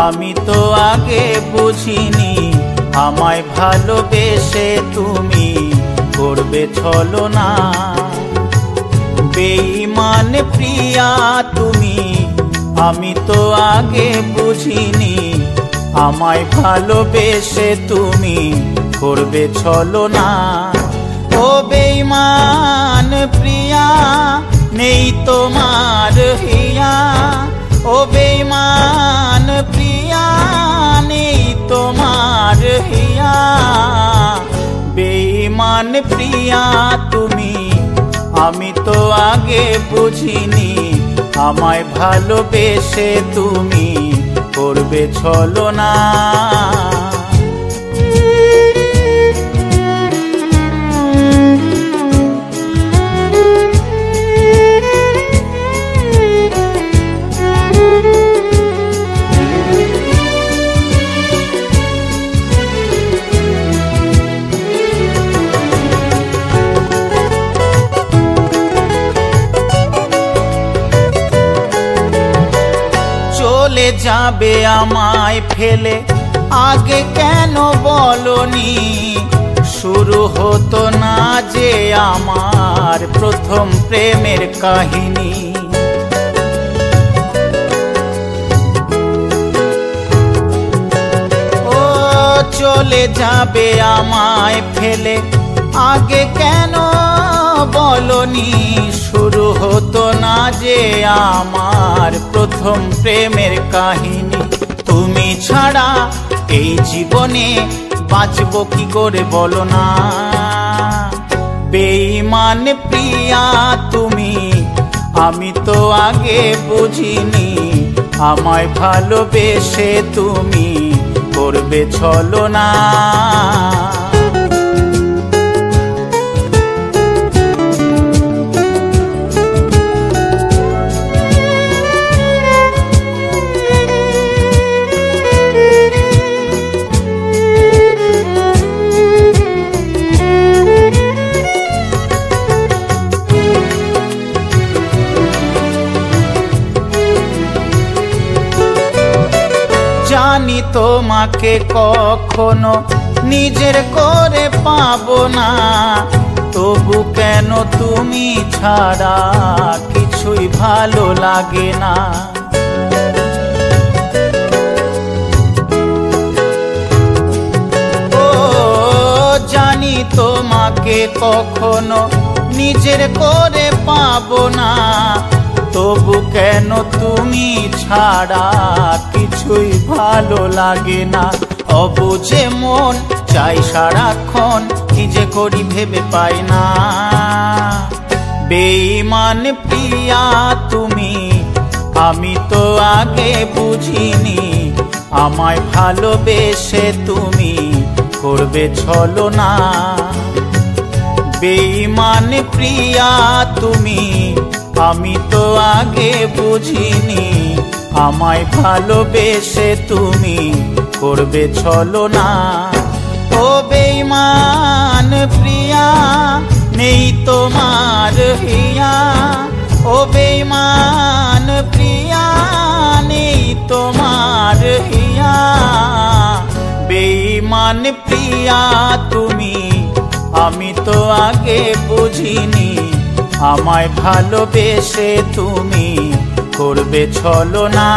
আমি তো আগে বুঝিনি আমায় ভালোবেসে তুমি করবে ছলনা। বেঈমান প্রিয়া তুমি, আমি তো আগে বুঝিনি আমায় ভালোবেসে তুমি করবে ছলনা। ও বেঈমান প্রিয়া নেই তোমার হিয়া, ও বেঈমান প্রিয়া নেই তোমার হিয়া। বেঈমান প্রিয়া তুমি, আমি তো আগে বুঝিনি আমায় ভালোবেসে তুমি করবে ছলনা। চলে যাবে আমায় ফেলে আগে কেন বলনি, শুরু হতো না যে আমার প্রথম প্রেমের কাহিনী। ও চলে যাবে আমায় ফেলে আগে কেন বলনি, শুরু হতো না যে আমার প্রথম প্রেমের কাহিনী। তুমি ছাড়া এই জীবনে বাঁচব কি করে বলো না। বেঈমান প্রিয়া তুমি, আমি তো আগে বুঝিনি আমায় ভালোবেসে তুমি করবে ছলনা। জানি তোমাকে কখনো নিজের করে পাবো না, তবু কেন তুমি ছাড়া কিছুই ভালো লাগে না। ও জানি তোমাকে কখনো নিজের করে পাবো না, তবু কেন তুমি ছাড়া কিছুই ভালো লাগে না। অবুঝে মন চাই সারাক্ষণ, কি যে করি ভেবে পাই না। বেঈমান প্রিয়া তুমি, আমি তো আগে বুঝিনি আমায় ভালোবেসে তুমি করবে ছলনা। বেঈমান প্রিয়া তুমি, আমি তো আগে বুঝিনি আমায় ভালোবেসে তুমি করবে ছলনা। ও বেঈমান প্রিয়া নেই তোমার হিয়া, ও বেঈমান প্রিয়া নেই তোমার হিয়া। বেঈমান প্রিয়া তুমি, আমি তো আগে বুঝিনি আমায় ভালোবেসে তুমি করবে ছলনা।